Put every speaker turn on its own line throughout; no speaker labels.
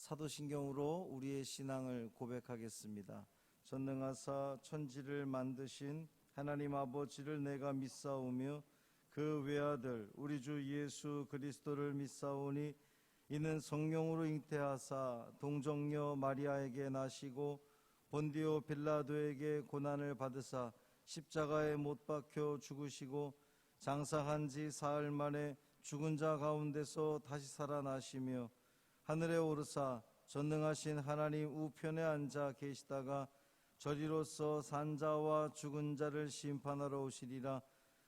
사도신경으로 우리의 신앙을 고백하겠습니다. 전능하사 천지를 만드신 하나님 아버지를 내가 믿사오며 그 외아들 우리 주 예수 그리스도를 믿사오니 이는 성령으로 잉태하사 동정녀 마리아에게 나시고 본디오 빌라도에게 고난을 받으사 십자가에 못 박혀 죽으시고 장사한 지 사흘 만에 죽은 자 가운데서 다시 살아나시며 하늘에 오르사 전능하신 하나님 우편에 앉아 계시다가 저리로서 산 자와 죽은 자를 심판하러 오시리라.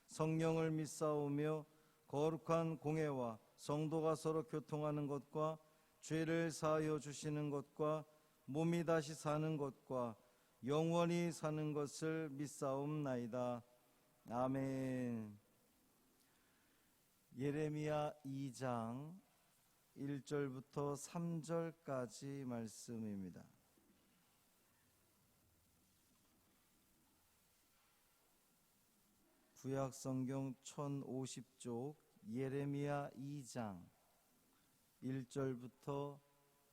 성령을 믿사오며 거룩한 공회와 성도가 서로 교통하는 것과 죄를 사하여 주시는 것과 몸이 다시 사는 것과 영원히 사는 것을 믿사옵나이다. 아멘. 예레미야 2장 1절부터 3절까지 말씀입니다. 구약성경 1050쪽 예레미야 2장 1절부터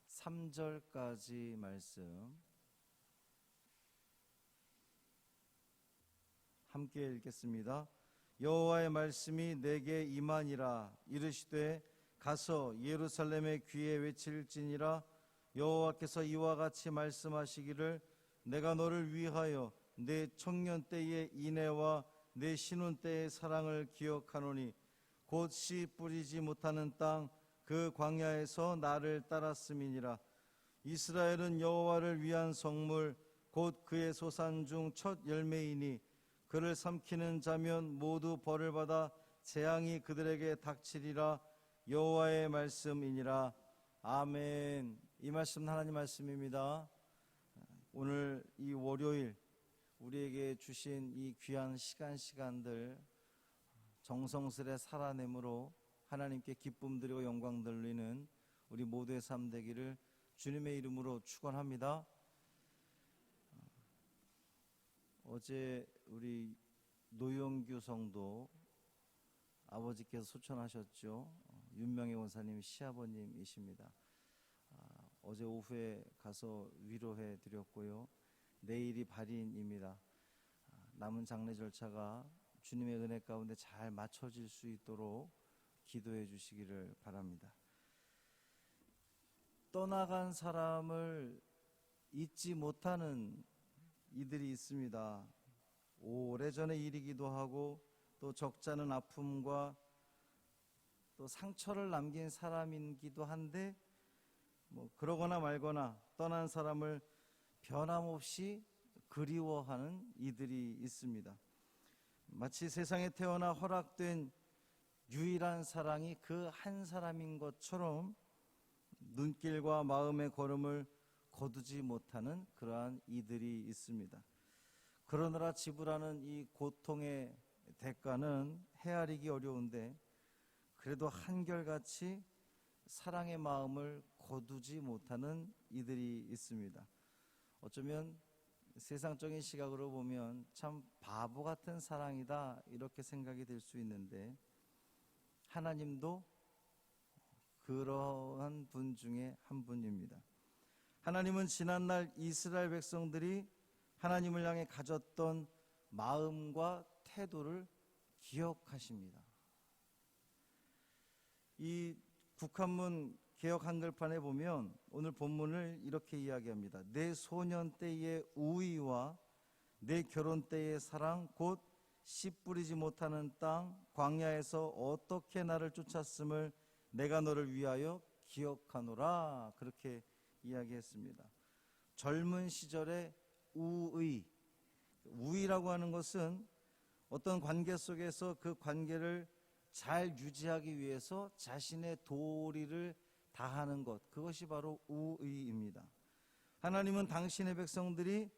3절까지 말씀 함께 읽겠습니다. 여호와의 말씀이 내게 임하니라. 이르시되 가서 예루살렘의 귀에 외칠지니라. 여호와께서 이와 같이 말씀하시기를 내가 너를 위하여 내 청년 때의 인애와 내 신혼 때의 사랑을 기억하노니 곧 씨 뿌리지 못하는 땅 그 광야에서 나를 따랐음이니라. 이스라엘은 여호와를 위한 성물 곧 그의 소산 중 첫 열매이니 그를 삼키는 자면 모두 벌을 받아 재앙이 그들에게 닥치리라. 여호와의 말씀이니라. 아멘. 이 말씀은 하나님 말씀입니다. 오늘 이 월요일 우리에게 주신 이 귀한 시간들 정성스레 살아내므로 하나님께 기쁨 드리고 영광 돌리는 우리 모두의 삶 되기를 주님의 이름으로 축원합니다. 어제 우리 노영규 성도 아버지께서 소천하셨죠. 윤명희 원사님 시아버님이십니다. 어제 오후에 가서 위로해 드렸고요. 내일이 발인입니다. 남은 장례 절차가 주님의 은혜 가운데 잘 맞춰질 수 있도록 기도해 주시기를 바랍니다. 떠나간 사람을 잊지 못하는 이들이 있습니다. 오래전의 일이기도 하고 또 적잖은 아픔과 또 상처를 남긴 사람이기도 한데 그러거나 말거나 떠난 사람을 변함없이 그리워하는 이들이 있습니다. 마치 세상에 태어나 허락된 유일한 사랑이 그 한 사람인 것처럼 눈길과 마음의 걸음을 거두지 못하는 그러한 이들이 있습니다. 그러느라 지불하는 이 고통의 대가는 헤아리기 어려운데 그래도 한결같이 사랑의 마음을 거두지 못하는 이들이 있습니다. 어쩌면 세상적인 시각으로 보면 참 바보 같은 사랑이다 이렇게 생각이 될 수 있는데 하나님도 그러한 분 중에 한 분입니다. 하나님은 지난날 이스라엘 백성들이 하나님을 향해 가졌던 마음과 태도를 기억하십니다. 이 국한문 개역 한글판에 보면 오늘 본문을 이렇게 이야기합니다. 내 소년 때의 우위와 내 결혼 때의 사랑 곧 씨 뿌리지 못하는 땅 광야에서 어떻게 나를 쫓았음을 내가 너를 위하여 기억하노라. 그렇게 이야기했습니다. 젊은 시절의 우위라고 하는 것은 어떤 관계 속에서 그 관계를 잘 유지하기 위해서 자신의 도리를 다하는 것, 그것이 바로 우의입니다. 하나님은 당신의 백성들이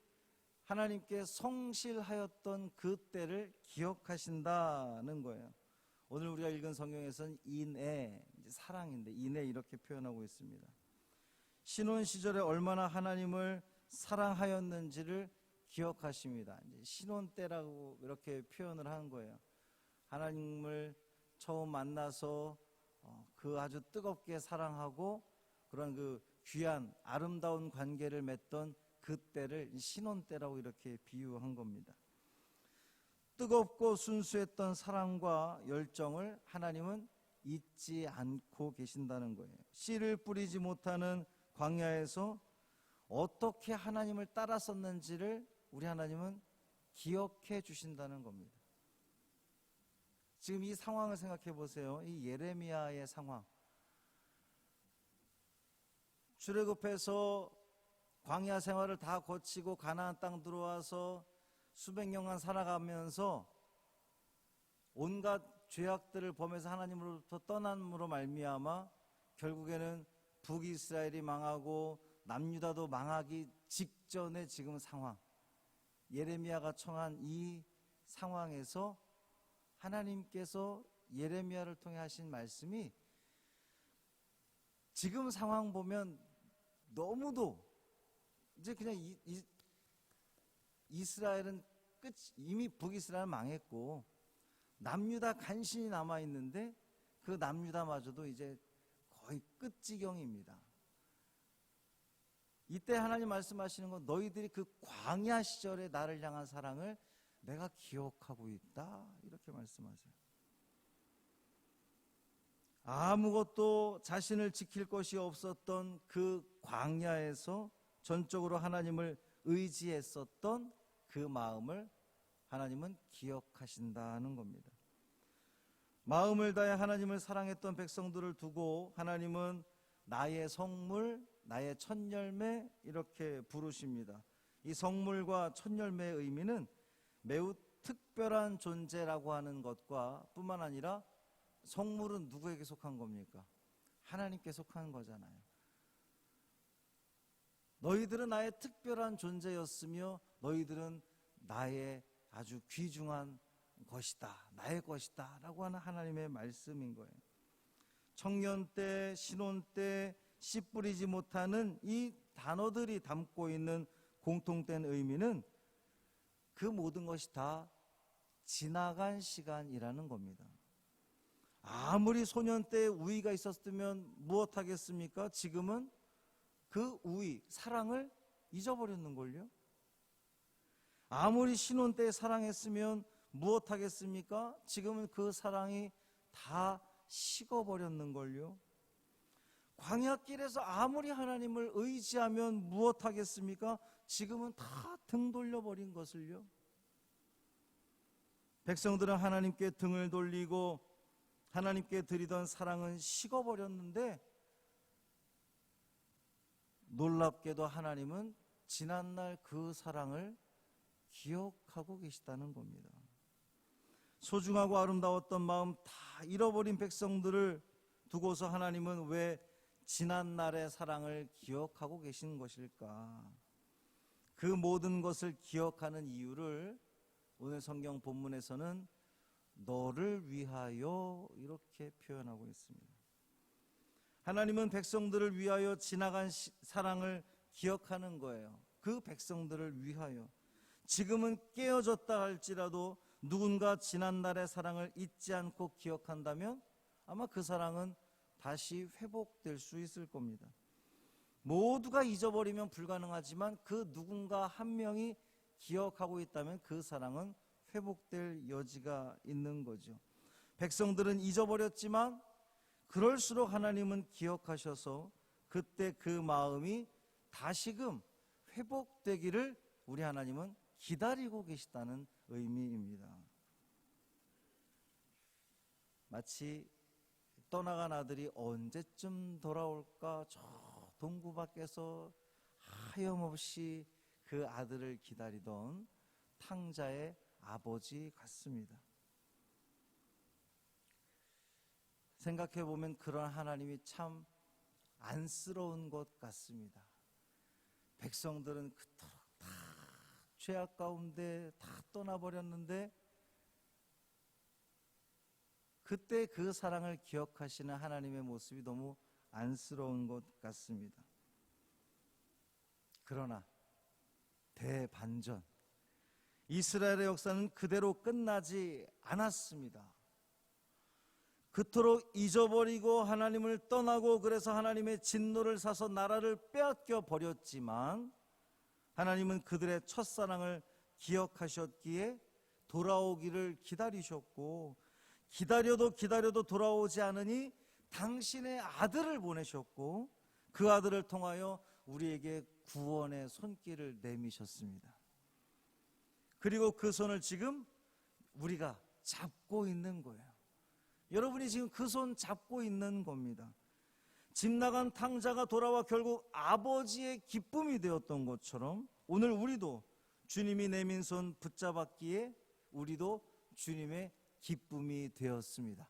하나님께 성실하였던 그 때를 기억하신다는 거예요. 오늘 우리가 읽은 성경에서는 인애, 사랑인데 인애 이렇게 표현하고 있습니다. 신혼 시절에 얼마나 하나님을 사랑하였는지를 기억하십니다. 신혼 때라고 이렇게 표현을 하는 거예요. 하나님을 처음 만나서 그 아주 뜨겁게 사랑하고 그런 그 귀한 아름다운 관계를 맺던 그 때를 신혼 때라고 이렇게 비유한 겁니다. 뜨겁고 순수했던 사랑과 열정을 하나님은 잊지 않고 계신다는 거예요. 씨를 뿌리지 못하는 광야에서 어떻게 하나님을 따랐었는지를 우리 하나님은 기억해 주신다는 겁니다. 지금 이 상황을 생각해 보세요. 이 예레미야의 상황. 출애굽해서 광야 생활을 다 거치고 가나안 땅 들어와서 수백 년간 살아가면서 온갖 죄악들을 범해서 하나님으로부터 떠남으로 말미암아 결국에는 북이스라엘이 망하고 남유다도 망하기 직전의 지금 상황, 예레미야가 처한 이 상황에서 하나님께서 예레미야를 통해 하신 말씀이 지금 상황 보면 너무도 이제 그냥 이스라엘은 끝, 이미 북이스라엘은 망했고 남유다 간신히 남아있는데 그 남유다마저도 이제 거의 끝지경입니다. 이때 하나님 말씀하시는 건 너희들이 그 광야 시절에 나를 향한 사랑을 내가 기억하고 있다 이렇게 말씀하세요. 아무것도 자신을 지킬 것이 없었던 그 광야에서 전적으로 하나님을 의지했었던 그 마음을 하나님은 기억하신다는 겁니다. 마음을 다해 하나님을 사랑했던 백성들을 두고 하나님은 나의 성물, 나의 첫 열매 이렇게 부르십니다. 이 성물과 첫 열매의 의미는 매우 특별한 존재라고 하는 것과 뿐만 아니라 성물은 누구에게 속한 겁니까? 하나님께 속한 거잖아요. 너희들은 나의 특별한 존재였으며 너희들은 나의 아주 귀중한 것이다, 나의 것이다 라고 하는 하나님의 말씀인 거예요. 청년 때, 신혼 때 씨 뿌리지 못하는 이 단어들이 담고 있는 공통된 의미는 그 모든 것이 다 지나간 시간이라는 겁니다. 아무리 소년 때에 우위가 있었으면 무엇하겠습니까? 지금은 그 우위, 사랑을 잊어버렸는걸요. 아무리 신혼 때에 사랑했으면 무엇하겠습니까? 지금은 그 사랑이 다 식어버렸는걸요. 광야길에서 아무리 하나님을 의지하면 무엇하겠습니까? 지금은 다 등 돌려버린 것을요. 백성들은 하나님께 등을 돌리고 하나님께 드리던 사랑은 식어버렸는데 놀랍게도 하나님은 지난날 그 사랑을 기억하고 계시다는 겁니다. 소중하고 아름다웠던 마음 다 잃어버린 백성들을 두고서 하나님은 왜 지난날의 사랑을 기억하고 계신 것일까? 그 모든 것을 기억하는 이유를 오늘 성경 본문에서는 너를 위하여 이렇게 표현하고 있습니다. 하나님은 백성들을 위하여 지나간 사랑을 기억하는 거예요. 그 백성들을 위하여. 지금은 깨어졌다 할지라도 누군가 지난날의 사랑을 잊지 않고 기억한다면 아마 그 사랑은 다시 회복될 수 있을 겁니다. 모두가 잊어버리면 불가능하지만 그 누군가 한 명이 기억하고 있다면 그 사랑은 회복될 여지가 있는 거죠. 백성들은 잊어버렸지만 그럴수록 하나님은 기억하셔서 그때 그 마음이 다시금 회복되기를 우리 하나님은 기다리고 계시다는 의미입니다. 마치 떠나간 아들이 언제쯤 돌아올까 저 동구 밖에서 하염없이 그 아들을 기다리던 탕자의 아버지 같습니다. 생각해보면 그런 하나님이 참 안쓰러운 것 같습니다. 백성들은 그토록 다 죄악 가운데 다 떠나버렸는데 그때 그 사랑을 기억하시는 하나님의 모습이 너무 안쓰러운 것 같습니다. 그러나 대반전, 이스라엘의 역사는 그대로 끝나지 않았습니다. 그토록 잊어버리고 하나님을 떠나고 그래서 하나님의 진노를 사서 나라를 빼앗겨 버렸지만 하나님은 그들의 첫사랑을 기억하셨기에 돌아오기를 기다리셨고, 기다려도 돌아오지 않으니 당신의 아들을 보내셨고, 그 아들을 통하여 우리에게 구원의 손길을 내미셨습니다. 그리고 그 손을 지금 우리가 잡고 있는 거예요. 여러분이 지금 그 손 잡고 있는 겁니다. 집 나간 탕자가 돌아와 결국 아버지의 기쁨이 되었던 것처럼 오늘 우리도 주님이 내민 손 붙잡았기에 우리도 주님의 기쁨이 되었습니다.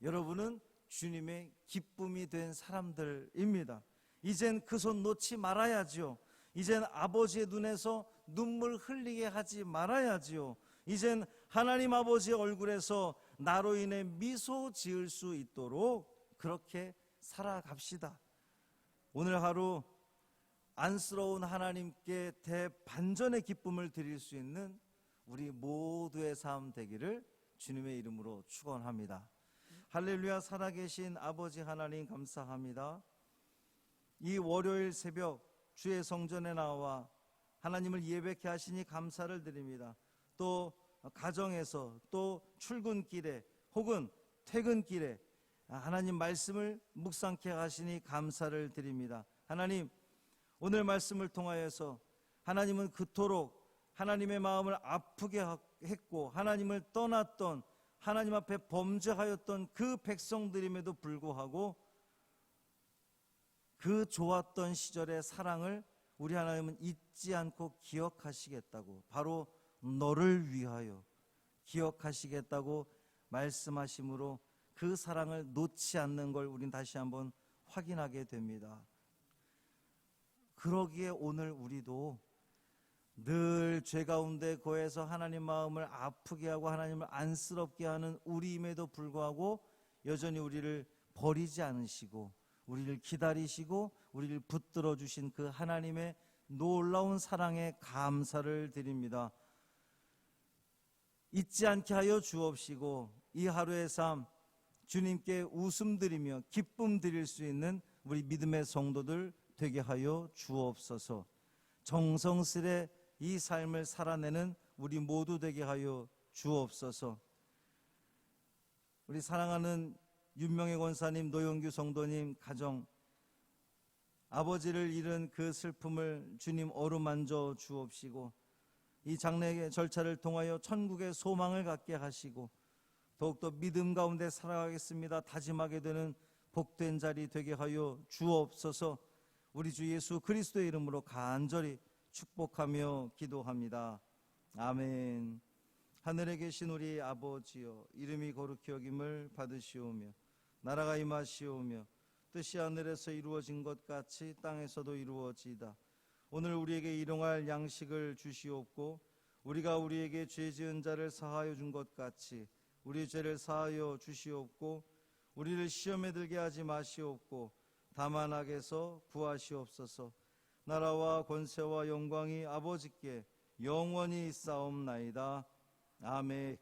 여러분은 주님의 기쁨이 된 사람들입니다. 이젠 그 손 놓지 말아야지요. 이젠 아버지의 눈에서 눈물 흘리게 하지 말아야지요. 이젠 하나님 아버지의 얼굴에서 나로 인해 미소 지을 수 있도록 그렇게 살아갑시다. 오늘 하루 안쓰러운 하나님께 대반전의 기쁨을 드릴 수 있는 우리 모두의 삶 되기를 주님의 이름으로 축원합니다. 할렐루야. 살아계신 아버지 하나님 감사합니다. 이 월요일 새벽 주의 성전에 나와 하나님을 예배케 하시니 감사를 드립니다. 또 가정에서 또 출근길에 혹은 퇴근길에 하나님 말씀을 묵상케 하시니 감사를 드립니다. 하나님, 오늘 말씀을 통하여서 하나님은 그토록 하나님의 마음을 아프게 했고 하나님을 떠났던, 하나님 앞에 범죄하였던 그 백성들임에도 불구하고 그 좋았던 시절의 사랑을 우리 하나님은 잊지 않고 기억하시겠다고, 바로 너를 위하여 기억하시겠다고 말씀하심으로 그 사랑을 놓지 않는 걸 우린 다시 한번 확인하게 됩니다. 그러기에 오늘 우리도 늘 죄 가운데 거해서 하나님 마음을 아프게 하고 하나님을 안쓰럽게 하는 우리임에도 불구하고 여전히 우리를 버리지 않으시고 우리를 기다리시고 우리를 붙들어 주신 그 하나님의 놀라운 사랑에 감사를 드립니다. 잊지 않게 하여 주옵시고 이 하루의 삶 주님께 웃음 드리며 기쁨 드릴 수 있는 우리 믿음의 성도들 되게 하여 주옵소서. 정성스레 이 삶을 살아내는 우리 모두 되게 하여 주옵소서. 우리 사랑하는 윤명애 권사님, 노영규 성도님 가정, 아버지를 잃은 그 슬픔을 주님 어루만져 주옵시고 이 장례의 절차를 통하여 천국의 소망을 갖게 하시고 더욱더 믿음 가운데 살아가겠습니다 다짐하게 되는 복된 자리 되게 하여 주옵소서. 우리 주 예수 그리스도의 이름으로 간절히 축복하며 기도합니다. 아멘. 하늘에 계신 우리 아버지여, 이름이 거룩히 여김을 받으시오며 나라가 임하시오며 뜻이 하늘에서 이루어진 것 같이 땅에서도 이루어지이다. 오늘 우리에게 일용할 양식을 주시옵고 우리가 우리에게 죄 지은 자를 사하여 준 것 같이 우리 죄를 사하여 주시옵고 우리를 시험에 들게 하지 마시옵고 다만 악에서 구하시옵소서. 나라와 권세와 영광이 아버지께 영원히 있사옵나이다. 아멘.